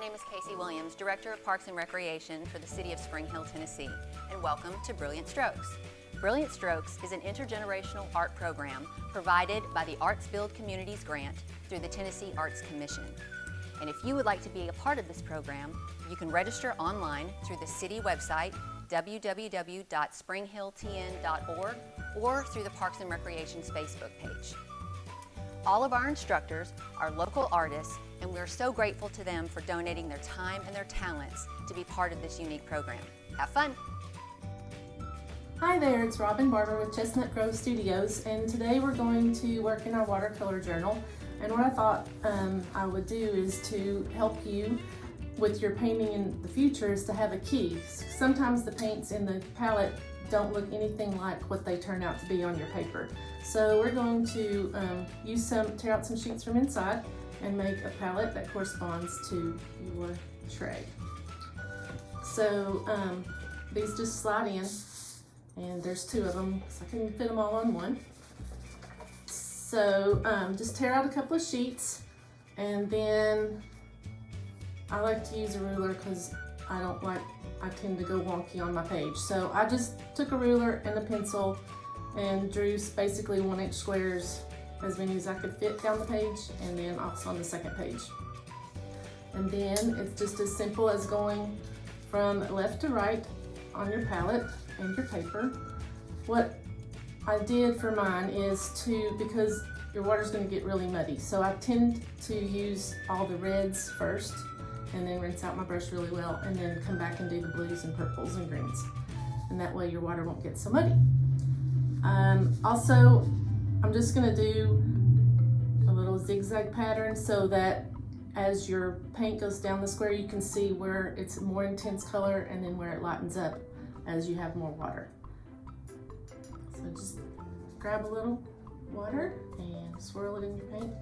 name is Casey Williams, Director of Parks and Recreation for the City of Spring Hill, Tennessee, and welcome to Brilliant Strokes. Brilliant Strokes is an intergenerational art program provided by the Arts Build Communities Grant through the Tennessee Arts Commission. And if you would like to be a part of this program, you can register online through the city website, www.springhilltn.org, or through the Parks and Recreation's Facebook page. All of our instructors are local artists, and we're so grateful to them for donating their time and their talents to be part of this unique program. Have fun! Hi there, it's Robin Barber with Chestnut Grove Studios, and today we're going to work in our watercolor journal. And what I thought I would do is to help you with your painting in the future is to have a key. Sometimes the paints in the palette don't look anything like what they turn out to be on your paper. So we're going to tear out some sheets from inside and make a palette that corresponds to your tray. So these just slide in, and there's two of them, so I can fit them all on one. So just tear out a couple of sheets, and then I like to use a ruler because I tend to go wonky on my page. So I just took a ruler and a pencil and drew basically 1-inch squares, as many as I could fit down the page, and then also on the second page. And then it's just as simple as going from left to right on your palette and your paper. What I did for mine is because your water's going to get really muddy, so I tend to use all the reds first and then rinse out my brush really well, and then come back and do the blues and purples and greens, and that way your water won't get so muddy. Also, I'm just going to do a little zigzag pattern so that as your paint goes down the square, you can see where it's a more intense color and then where it lightens up as you have more water. So just grab a little water and swirl it in your paint.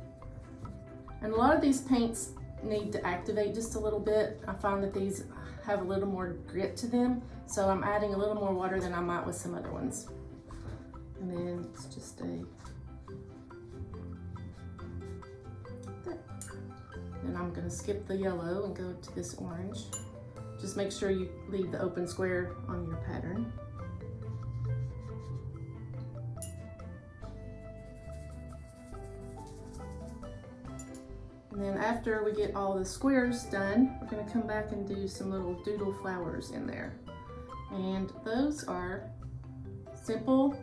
And a lot of these paints need to activate just a little bit. I find that these have a little more grit to them, so I'm adding a little more water than I might with some other ones. And then it's just and I'm going to skip the yellow and go to this orange. Just make sure you leave the open square on your pattern. And then after we get all the squares done, we're going to come back and do some little doodle flowers in there. And those are simple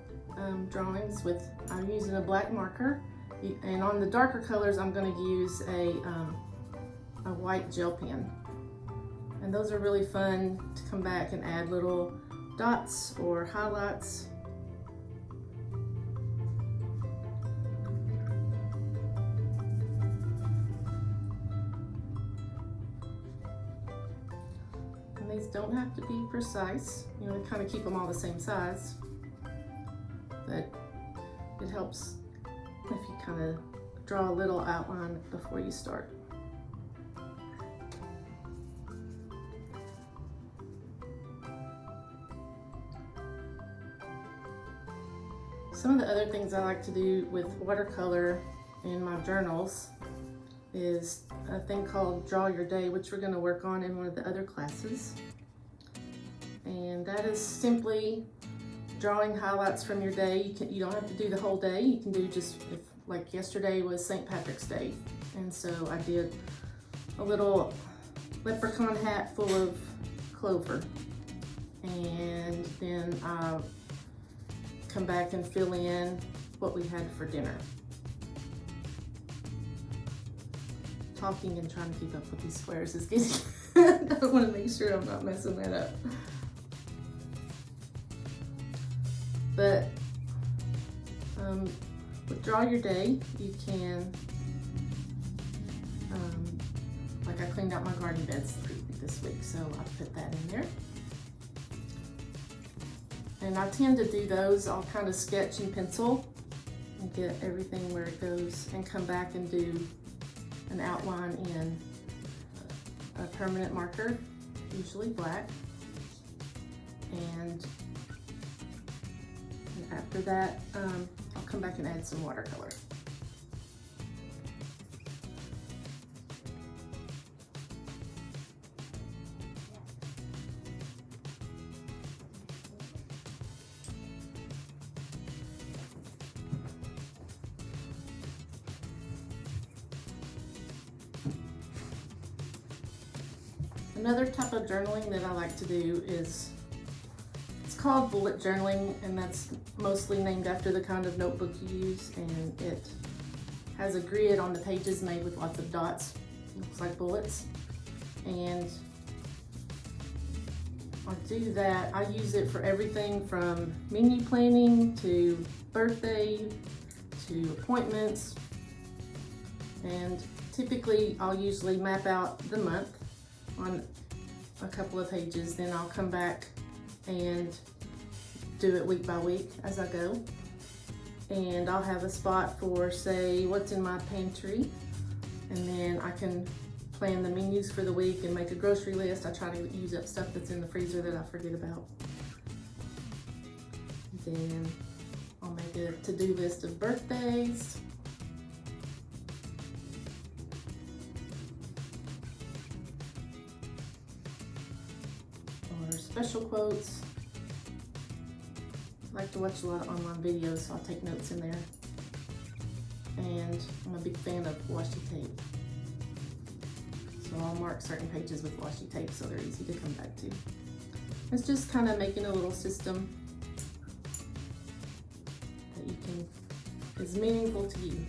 drawings I'm using a black marker. And on the darker colors, I'm going to use a white gel pen. And those are really fun to come back and add little dots or highlights. And these don't have to be precise. You know, kind of keep them all the same size. But it helps if you kind of draw a little outline before you start. Some of the other things I like to do with watercolor in my journals is a thing called Draw Your Day, which we're going to work on in one of the other classes. And that is simply drawing highlights from your day. You don't have to do the whole day. You can do just, like yesterday was St. Patrick's Day, and so I did a little leprechaun hat full of clover, and then I'll come back and fill in what we had for dinner. Talking and trying to keep up with these squares is getting I want to make sure I'm not messing that up. But with Draw Your Day, you can, like I cleaned out my garden beds this week, so I put that in there. And I tend to do those, I'll kind of sketch and pencil and get everything where it goes, and come back and do an outline in a permanent marker, usually black. And after that, I'll come back and add some watercolor. Another type of journaling that I like to do is, it's called bullet journaling, and that's mostly named after the kind of notebook you use, and it has a grid on the pages made with lots of dots. Looks like bullets. And I do that. I use it for everything from menu planning to birthday to appointments. And typically I'll usually map out the month on a couple of pages, then I'll come back and do it week by week as I go. And I'll have a spot for, say, what's in my pantry, and then I can plan the menus for the week and make a grocery list. I try to use up stuff that's in the freezer that I forget about. Then I'll make a to-do list of birthdays. Or special quotes. I like to watch a lot of online videos, so I'll take notes in there. And I'm a big fan of washi tape. So I'll mark certain pages with washi tape so they're easy to come back to. It's just kind of making a little system that you can, is meaningful to you.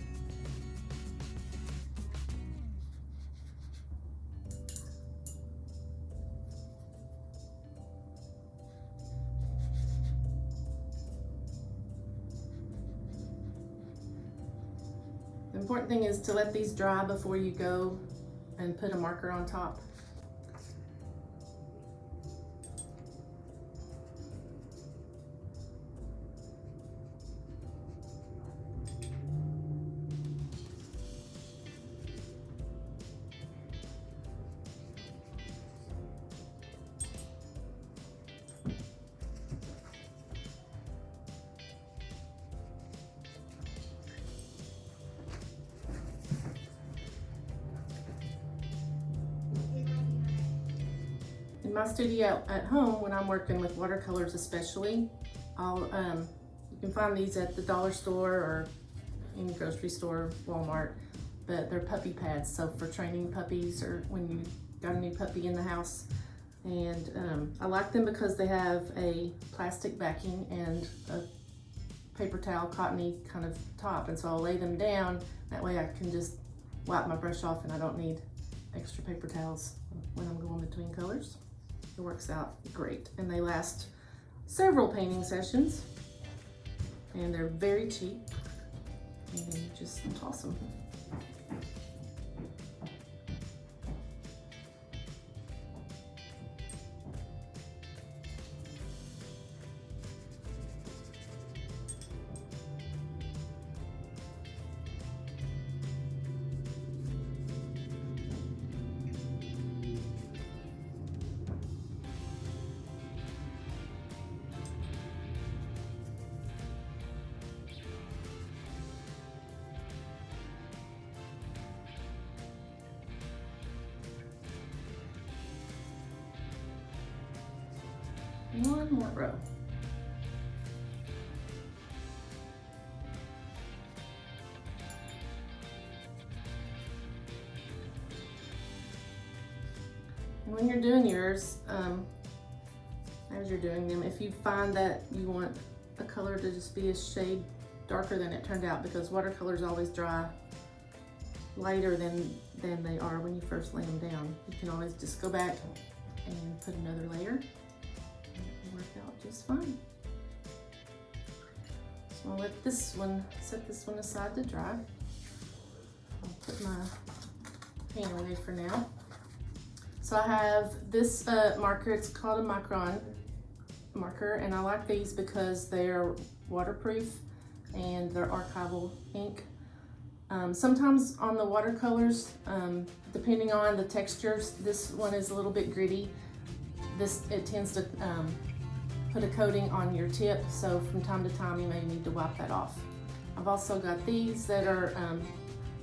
The important thing is to let these dry before you go and put a marker on top. In my studio at home, when I'm working with watercolors especially, you can find these at the dollar store or any grocery store, Walmart, but they're puppy pads, so for training puppies or when you got a new puppy in the house. And I like them because they have a plastic backing and a paper towel, cottony kind of top, and so I'll lay them down, that way I can just wipe my brush off and I don't need extra paper towels when I'm going between colors. It works out great, and they last several painting sessions, and they're very cheap, and you just toss them. One more row. And when you're doing yours, as you're doing them, if you find that you want a color to just be a shade darker than it turned out, because watercolors always dry lighter than they are when you first lay them down, you can always just go back and put another layer. Work out just fine. So I'll let this one, set this one aside to dry. I'll put my paint away for now. So I have this marker, it's called a micron marker, and I like these because they're waterproof and they're archival ink. Sometimes on the watercolors, depending on the textures, this one is a little bit gritty. It tends to put a coating on your tip, so from time to time you may need to wipe that off. I've also got these that are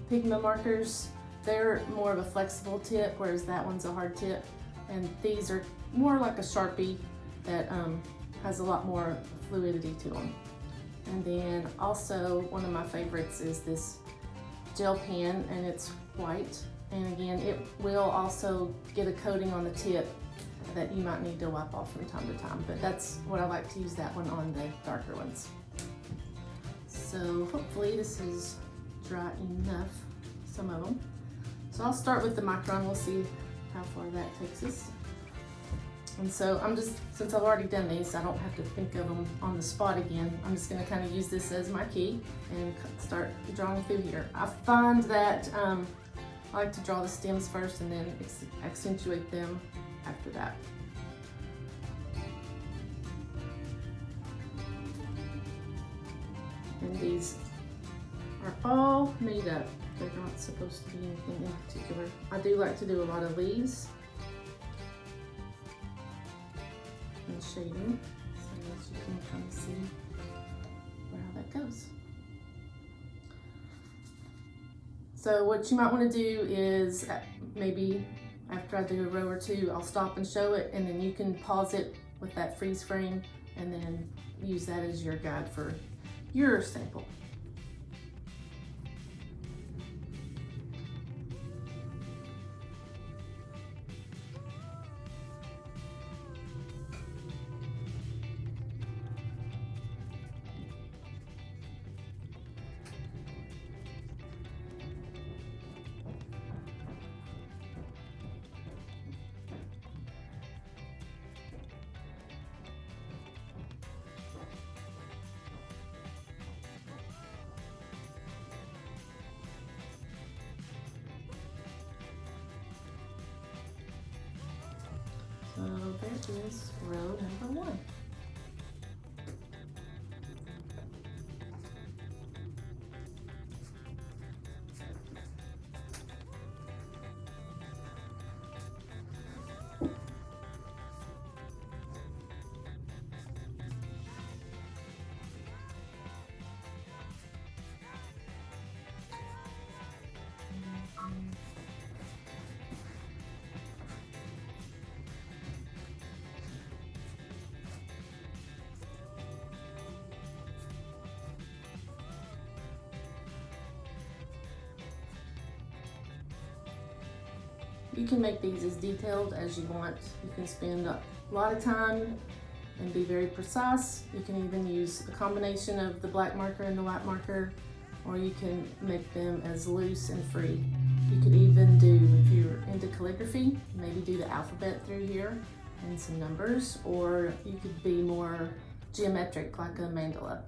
pigment markers. They're more of a flexible tip, whereas that one's a hard tip. And these are more like a Sharpie that has a lot more fluidity to them. And then also one of my favorites is this gel pen, and it's white, And again, it will also get a coating on the tip that you might need to wipe off from time to time, but that's what I like to use that one on the darker ones. So hopefully this is dry enough, some of them. So I'll start with the micron, we'll see how far that takes us. And so I'm just, since I've already done these, I don't have to think of them on the spot again. I'm just gonna kind of use this as my key and start drawing through here. I find that I like to draw the stems first and then accentuate them after that. And these are all made up. They're not supposed to be anything in particular. I do like to do a lot of leaves and shading, so as you can kind of see how that goes. So what you might want to do is maybe after I do a row or two, I'll stop and show it, and then you can pause it with that freeze frame and then use that as your guide for your sample. So there is row number 1. You can make these as detailed as you want. You can spend a lot of time and be very precise. You can even use a combination of the black marker and the white marker, or you can make them as loose and free. You could even do, if you're into calligraphy, maybe do the alphabet through here and some numbers, or you could be more geometric like a mandala.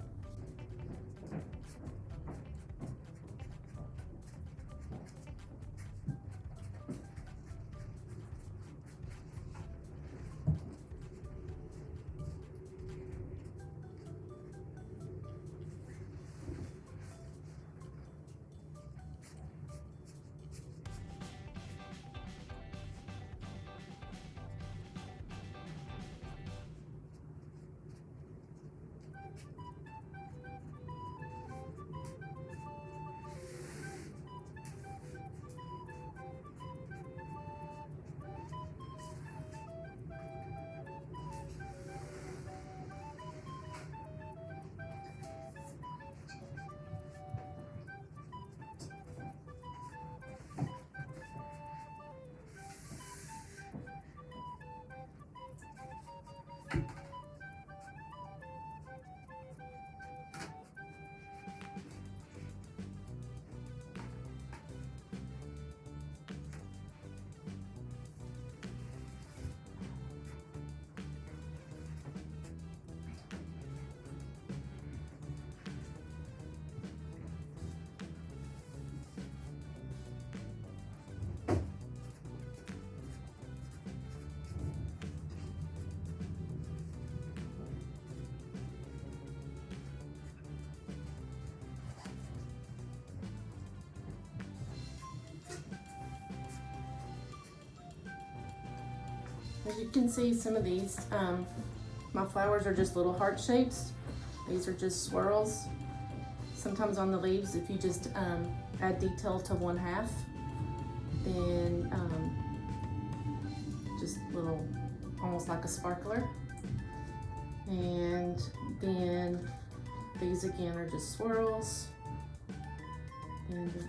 As you can see, some of these, my flowers are just little heart shapes. These are just swirls. Sometimes on the leaves, if you just add detail to 1/2, then just little, almost like a sparkler. And then these again are just swirls. And the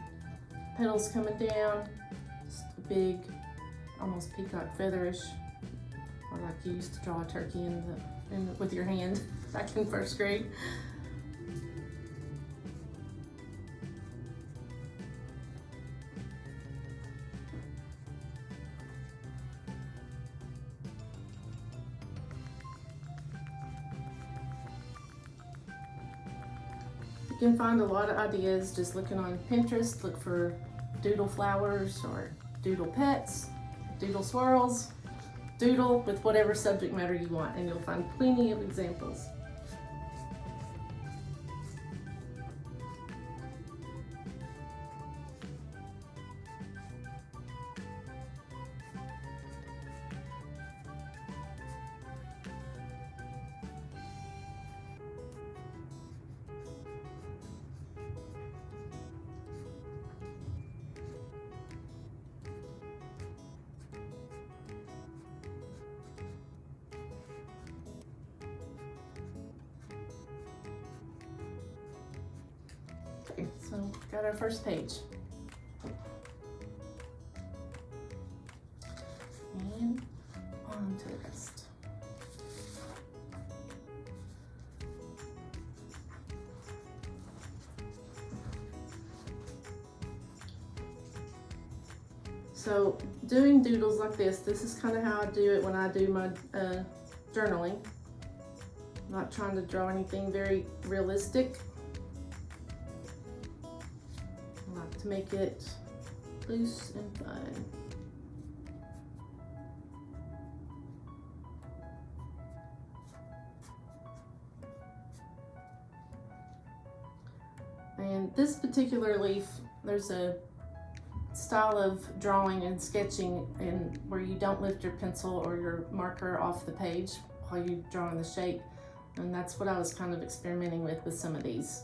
petals coming down, big, almost peacock featherish, or like you used to draw a turkey with your hand back in first grade. You can find a lot of ideas just looking on Pinterest. Look for doodle flowers or doodle pets, doodle swirls, doodle with whatever subject matter you want, and you'll find plenty of examples. Okay, so got our first page. And on to the rest. So doing doodles like this is kind of how I do it when I do my journaling. I'm not trying to draw anything very realistic. I like to make it loose and fun. And this particular leaf, there's a style of drawing and sketching and where you don't lift your pencil or your marker off the page while you're drawing the shape, and that's what I was kind of experimenting with some of these.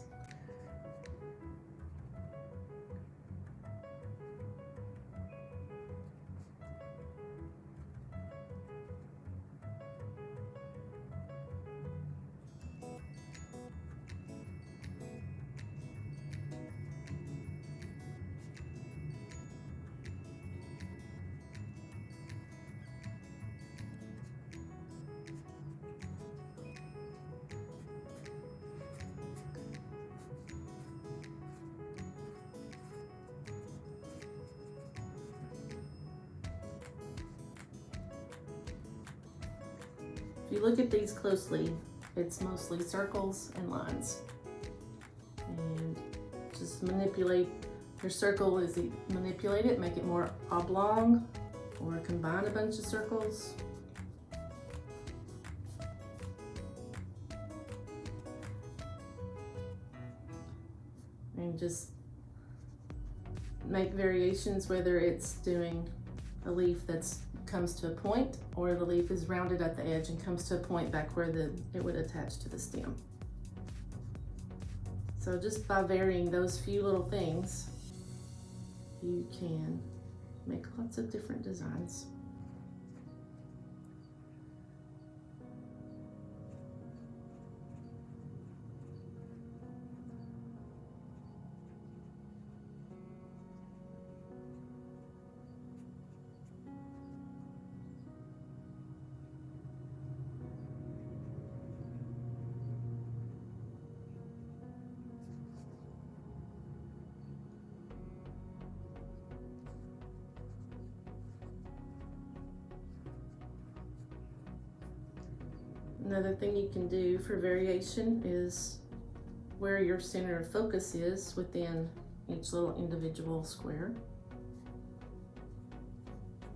If you look at these closely, it's mostly circles and lines. And just manipulate your circle as you manipulate it, make it more oblong, or combine a bunch of circles. And just make variations, whether it's doing a leaf that's comes to a point, or the leaf is rounded at the edge and comes to a point back where it would attach to the stem. So just by varying those few little things, you can make lots of different designs. Another thing you can do for variation is where your center of focus is within each little individual square.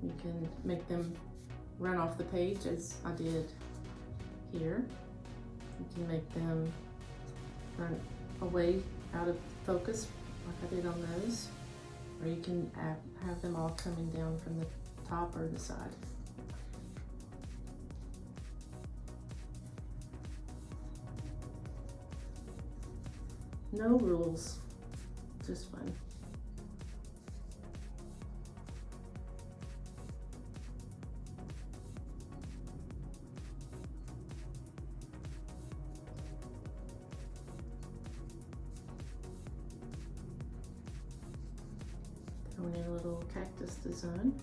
You can make them run off the page as I did here. You can make them run away out of focus like I did on those, or you can have them all coming down from the top or the side. No rules, just fun. Throwing in a little cactus design.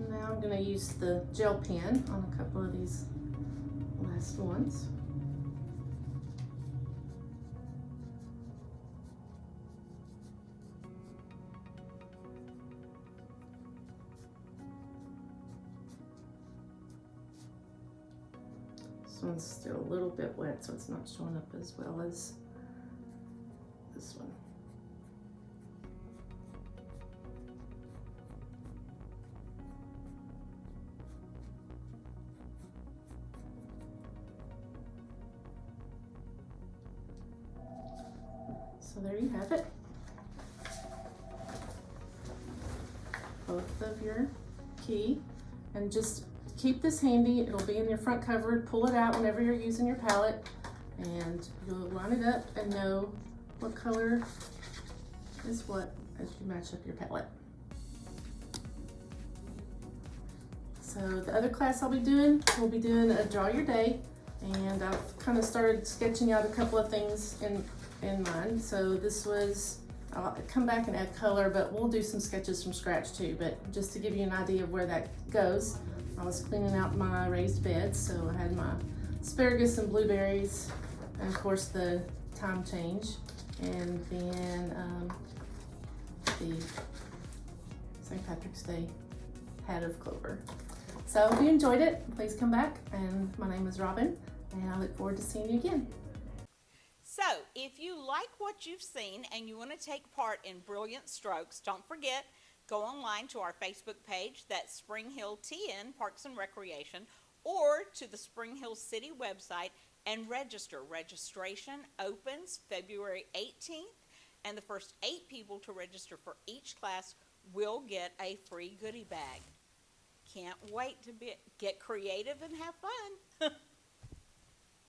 Now I'm going to use the gel pen on a couple of these last ones. This one's still a little bit wet, so it's not showing up as well as this one. So there you have it. Both of your key, and just keep this handy. It'll be in your front cupboard. Pull it out whenever you're using your palette, and you'll line it up and know what color is what as you match up your palette. So the other class I'll be doing, we'll be doing a draw your day, and I've kind of started sketching out a couple of things in mind. So this was, I'll come back and add color, but we'll do some sketches from scratch too. But just to give you an idea of where that goes, I was cleaning out my raised beds, so I had my asparagus and blueberries, and of course the time change, and then the St. Patrick's Day hat of clover. So if you enjoyed it, please come back, and my name is Robin, and I look forward to seeing you again. So, if you like what you've seen and you want to take part in Brilliant Strokes, don't forget, go online to our Facebook page, that's Spring Hill TN Parks and Recreation, or to the Spring Hill City website and register. Registration opens February 18th, and the first 8 people to register for each class will get a free goodie bag. Can't wait to get creative and have fun.